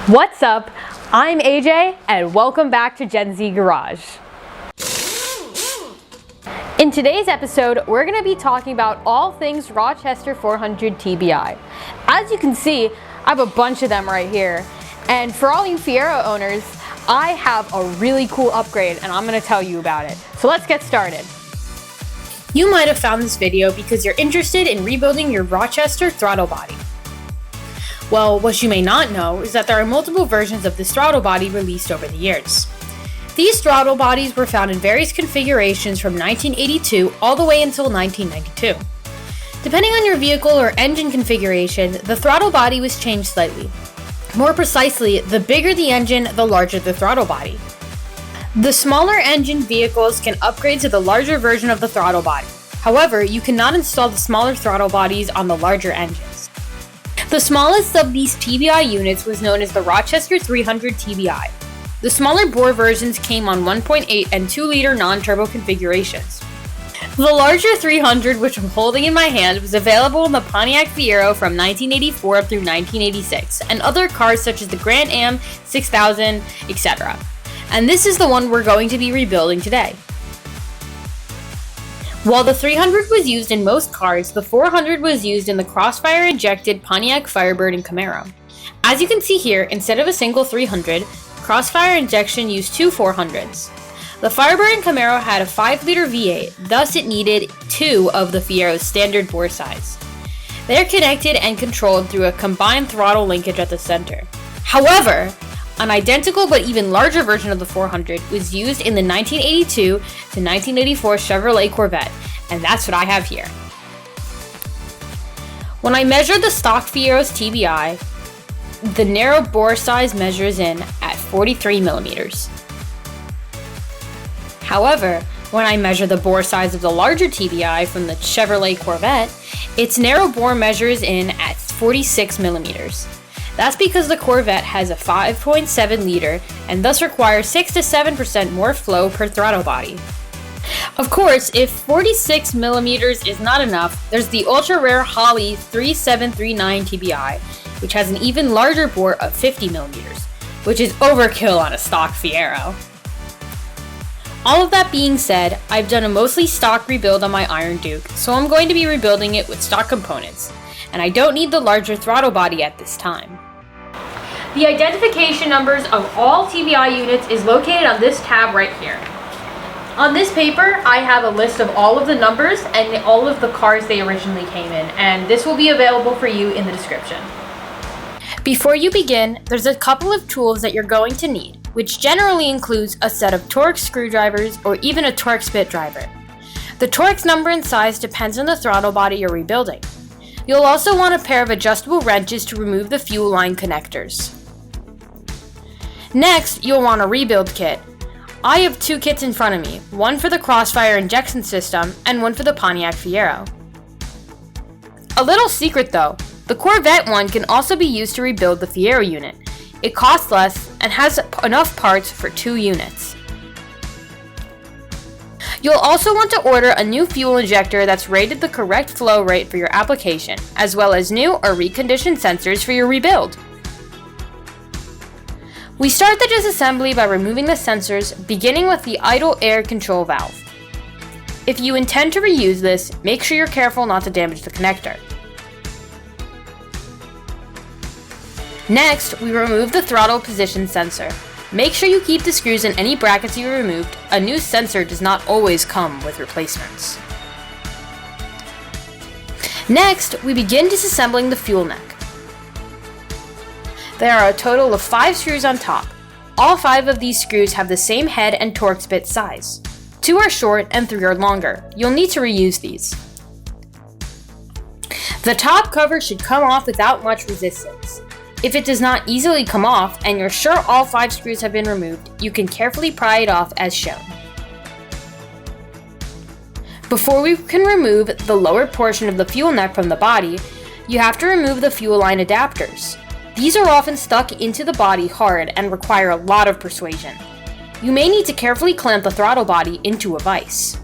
What's up? I'm AJ and welcome back to Gen Z Garage. In today's episode, we're going to be talking about all things Rochester 400 TBI. As you can see, I have a bunch of them right here. And for all you Fiero owners, I have a really cool upgrade and I'm going to tell you about it. So let's get started. You might have found this video because you're interested in rebuilding your Rochester throttle body. Well, what you may not know is that there are multiple versions of this throttle body released over the years. These throttle bodies were found in various configurations from 1982 all the way until 1992. Depending on your vehicle or engine configuration, the throttle body was changed slightly. More precisely, the bigger the engine, the larger the throttle body. The smaller engine vehicles can upgrade to the larger version of the throttle body. However, you cannot install the smaller throttle bodies on the larger engines. The smallest of these TBI units was known as the Rochester 300 TBI. The smaller bore versions came on 1.8 and 2-liter non-turbo configurations. The larger 300, which I'm holding in my hand, was available in the Pontiac Fiero from 1984 through 1986, and other cars such as the Grand Am, 6000, etc. And this is the one we're going to be rebuilding today. While the 300 was used in most cars, the 400 was used in the Crossfire-injected Pontiac Firebird and Camaro. As you can see here, instead of a single 300, Crossfire injection used two 400s. The Firebird and Camaro had a 5-liter V8, thus it needed two of the Fiero's standard bore size. They are connected and controlled through a combined throttle linkage at the center. However, an identical but even larger version of the 400 was used in the 1982 to 1984 Chevrolet Corvette, and that's what I have here. When I measured the stock Fiero's TBI, the narrow bore size measures in at 43 millimeters. However, when I measure the bore size of the larger TBI from the Chevrolet Corvette, its narrow bore measures in at 46 millimeters. That's because the Corvette has a 5.7 liter and thus requires 6 to 7% more flow per throttle body. Of course, if 46 millimeters is not enough, there's the ultra-rare Holley 3739 TBI, which has an even larger bore of 50 millimeters, which is overkill on a stock Fiero. All of that being said, I've done a mostly stock rebuild on my Iron Duke, so I'm going to be rebuilding it with stock components, and I don't need the larger throttle body at this time. The identification numbers of all TBI units is located on this tab right here. On this paper, I have a list of all of the numbers and all of the cars they originally came in, and this will be available for you in the description. Before you begin, there's a couple of tools that you're going to need, which generally includes a set of Torx screwdrivers or even a Torx bit driver. The Torx number and size depends on the throttle body you're rebuilding. You'll also want a pair of adjustable wrenches to remove the fuel line connectors. Next, you'll want a rebuild kit. I have two kits in front of me, one for the Crossfire injection system and one for the Pontiac Fiero. A little secret though, the Corvette one can also be used to rebuild the Fiero unit. It costs less and has enough parts for 2 units. You'll also want to order a new fuel injector that's rated the correct flow rate for your application, as well as new or reconditioned sensors for your rebuild. We start the disassembly by removing the sensors, beginning with the idle air control valve. If you intend to reuse this, make sure you're careful not to damage the connector. Next, we remove the throttle position sensor. Make sure you keep the screws in any brackets you removed. A new sensor does not always come with replacements. Next, we begin disassembling the fuel neck. There are a total of 5 screws on top. All 5 of these screws have the same head and Torx bit size. 2 are short and 3 are longer. You'll need to reuse these. The top cover should come off without much resistance. If it does not easily come off and you're sure all 5 screws have been removed, you can carefully pry it off as shown. Before we can remove the lower portion of the fuel neck from the body, you have to remove the fuel line adapters. These are often stuck into the body hard and require a lot of persuasion. You may need to carefully clamp the throttle body into a vise.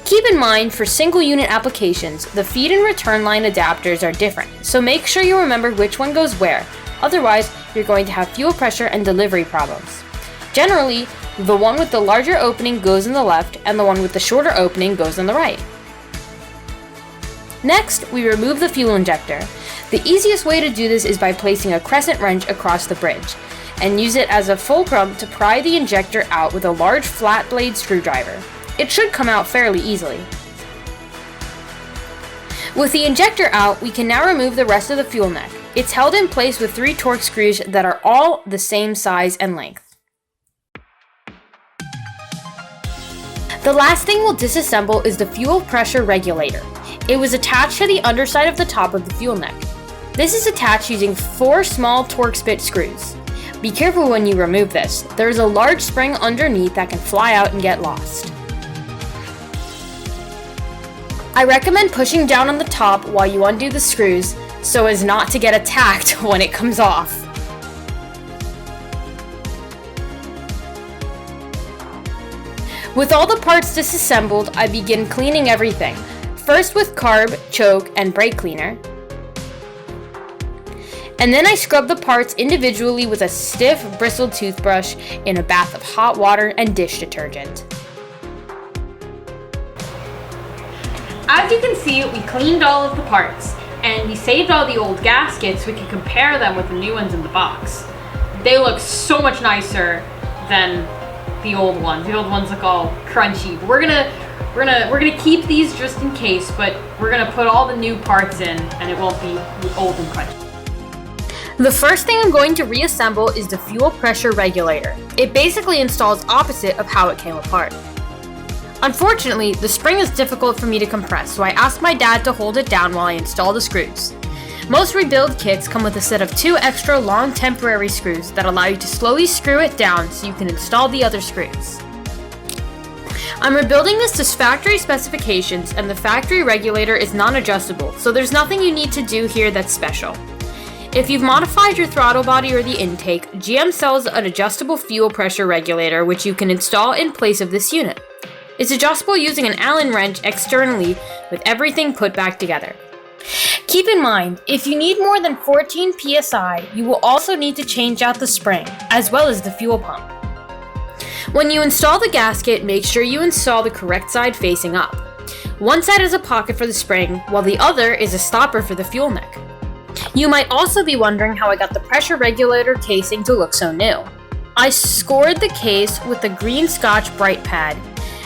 Keep in mind, for single unit applications, the feed and return line adapters are different, so make sure you remember which one goes where. Otherwise, you're going to have fuel pressure and delivery problems. Generally, the one with the larger opening goes on the left and the one with the shorter opening goes on the right. Next, we remove the fuel injector. The easiest way to do this is by placing a crescent wrench across the bridge and use it as a fulcrum to pry the injector out with a large flat blade screwdriver. It should come out fairly easily. With the injector out, we can now remove the rest of the fuel neck. It's held in place with 3 Torx screws that are all the same size and length. The last thing we'll disassemble is the fuel pressure regulator. It was attached to the underside of the top of the fuel neck. This is attached using 4 small Torx bit screws. Be careful when you remove this. There is a large spring underneath that can fly out and get lost. I recommend pushing down on the top while you undo the screws so as not to get attacked when it comes off. With all the parts disassembled, I begin cleaning everything. First with carb, choke, and brake cleaner. And then I scrub the parts individually with a stiff, bristled toothbrush in a bath of hot water and dish detergent. As you can see, we cleaned all of the parts, and we saved all the old gaskets so we can compare them with the new ones in the box. They look so much nicer than the old ones. The old ones look all crunchy. But we're gonna keep these just in case, but we're gonna put all the new parts in, and it won't be old and crunchy. The first thing I'm going to reassemble is the fuel pressure regulator. It basically installs opposite of how it came apart. Unfortunately, the spring is difficult for me to compress, so I asked my dad to hold it down while I install the screws. Most rebuild kits come with a set of 2 extra long temporary screws that allow you to slowly screw it down so you can install the other screws. I'm rebuilding this to factory specifications, and the factory regulator is non-adjustable, so there's nothing you need to do here that's special. If you've modified your throttle body or the intake, GM sells an adjustable fuel pressure regulator which you can install in place of this unit. It's adjustable using an Allen wrench externally with everything put back together. Keep in mind, if you need more than 14 psi, you will also need to change out the spring, as well as the fuel pump. When you install the gasket, make sure you install the correct side facing up. One side is a pocket for the spring, while the other is a stopper for the fuel neck. You might also be wondering how I got the pressure regulator casing to look so new. I scored the case with a green Scotch Brite pad,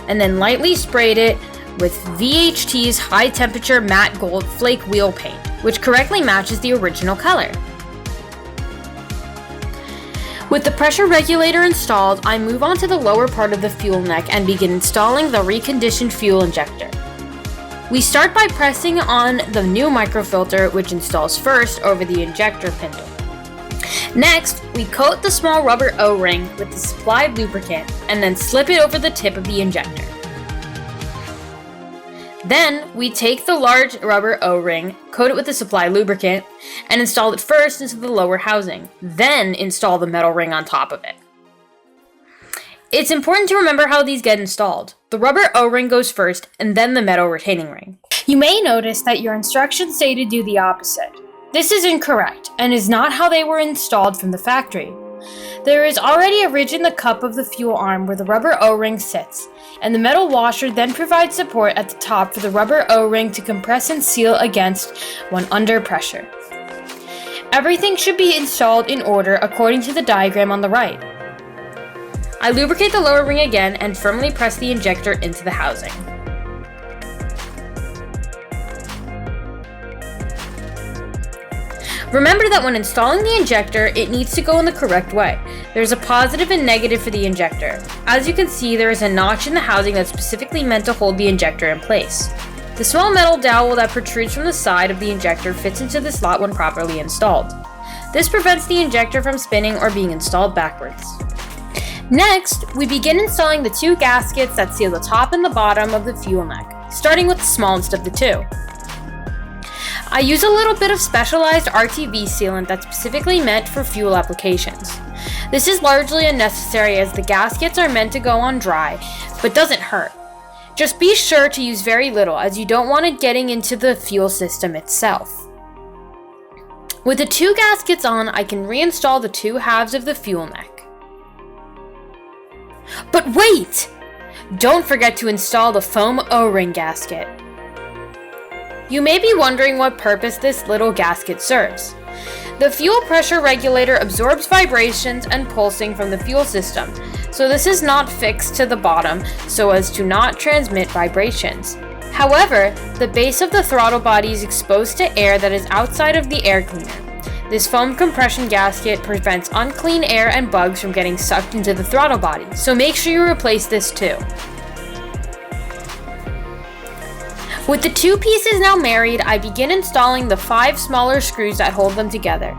and then lightly sprayed it with VHT's high temperature matte gold flake wheel paint, which correctly matches the original color. With the pressure regulator installed, I move on to the lower part of the fuel neck and begin installing the reconditioned fuel injector. We start by pressing on the new microfilter, which installs first over the injector spindle. Next, we coat the small rubber O-ring with the supplied lubricant and then slip it over the tip of the injector. Then, we take the large rubber O-ring, coat it with the supplied lubricant, and install it first into the lower housing, then install the metal ring on top of it. It's important to remember how these get installed. The rubber O-ring goes first, and then the metal retaining ring. You may notice that your instructions say to do the opposite. This is incorrect, and is not how they were installed from the factory. There is already a ridge in the cup of the fuel arm where the rubber O-ring sits, and the metal washer then provides support at the top for the rubber O-ring to compress and seal against when under pressure. Everything should be installed in order according to the diagram on the right. I lubricate the lower ring again and firmly press the injector into the housing. Remember that when installing the injector, it needs to go in the correct way. There's a positive and negative for the injector. As you can see, there is a notch in the housing that's specifically meant to hold the injector in place. The small metal dowel that protrudes from the side of the injector fits into the slot when properly installed. This prevents the injector from spinning or being installed backwards. Next, we begin installing the 2 gaskets that seal the top and the bottom of the fuel neck, starting with the smallest of the 2. I use a little bit of specialized RTV sealant that's specifically meant for fuel applications. This is largely unnecessary as the gaskets are meant to go on dry, but doesn't hurt. Just be sure to use very little as you don't want it getting into the fuel system itself. With the two gaskets on, I can reinstall the two halves of the fuel neck. But wait! Don't forget to install the foam O-ring gasket. You may be wondering what purpose this little gasket serves. The fuel pressure regulator absorbs vibrations and pulsing from the fuel system, so this is not fixed to the bottom so as to not transmit vibrations. However, the base of the throttle body is exposed to air that is outside of the air cleaner. This foam compression gasket prevents unclean air and bugs from getting sucked into the throttle body, so make sure you replace this too. With the two pieces now married, I begin installing the 5 smaller screws that hold them together.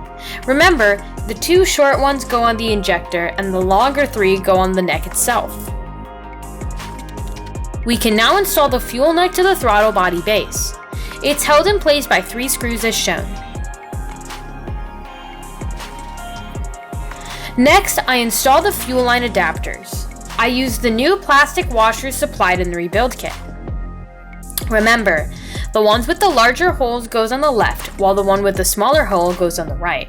Remember, the 2 short ones go on the injector and the longer 3 go on the neck itself. We can now install the fuel neck to the throttle body base. It's held in place by 3 screws as shown. Next, I install the fuel line adapters. I use the new plastic washers supplied in the rebuild kit. Remember, the ones with the larger holes goes on the left, while the one with the smaller hole goes on the right.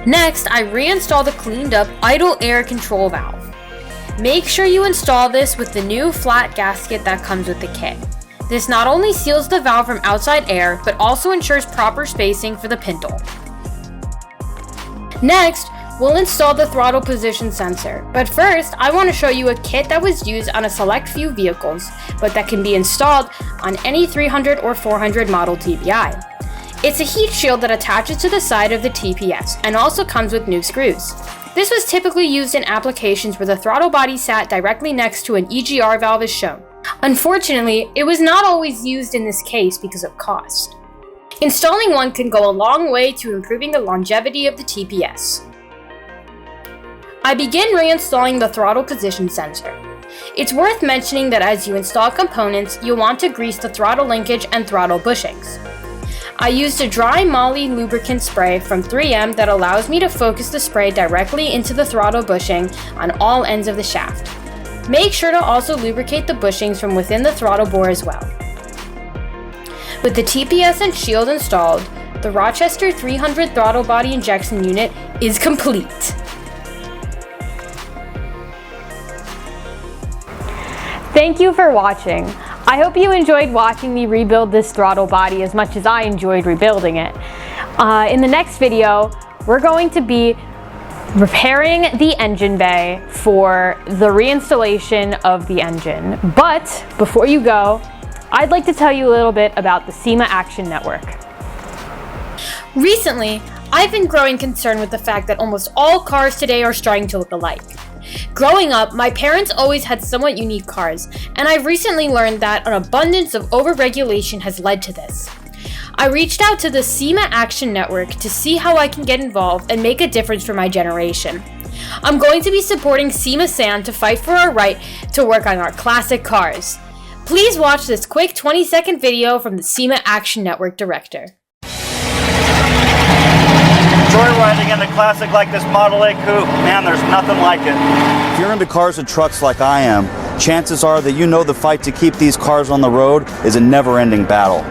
Next, I reinstall the cleaned up idle air control valve. Make sure you install this with the new flat gasket that comes with the kit. This not only seals the valve from outside air, but also ensures proper spacing for the pintle. Next, we'll install the throttle position sensor, but first I want to show you a kit that was used on a select few vehicles, but that can be installed on any 300 or 400 model TBI. It's a heat shield that attaches to the side of the TPS and also comes with new screws. This was typically used in applications where the throttle body sat directly next to an EGR valve as shown. Unfortunately, it was not always used in this case because of cost. Installing one can go a long way to improving the longevity of the TPS. I begin reinstalling the throttle position sensor. It's worth mentioning that as you install components, you'll want to grease the throttle linkage and throttle bushings. I used a dry Moly lubricant spray from 3M that allows me to focus the spray directly into the throttle bushing on all ends of the shaft. Make sure to also lubricate the bushings from within the throttle bore as well. With the TPS and shield installed, the Rochester 300 Throttle Body Injection unit is complete. Thank you for watching. I hope you enjoyed watching me rebuild this throttle body as much as I enjoyed rebuilding it. In the next video, we're going to be repairing the engine bay for the reinstallation of the engine. But before you go, I'd like to tell you a little bit about the SEMA Action Network. Recently, I've been growing concerned with the fact that almost all cars today are starting to look alike. Growing up, my parents always had somewhat unique cars, and I've recently learned that an abundance of overregulation has led to this. I reached out to the SEMA Action Network to see how I can get involved and make a difference for my generation. I'm going to be supporting SEMA SAN to fight for our right to work on our classic cars. Please watch this quick 20-second video from the SEMA Action Network director. Joyriding in a classic like this Model A Coupe, man, there's nothing like it. If you're into cars and trucks like I am, chances are that you know the fight to keep these cars on the road is a never-ending battle.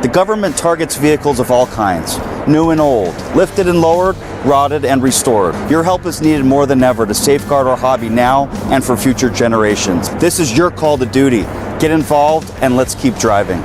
The government targets vehicles of all kinds, new and old, lifted and lowered, rotted and restored. Your help is needed more than ever to safeguard our hobby now and for future generations. This is your call to duty. Get involved and let's keep driving.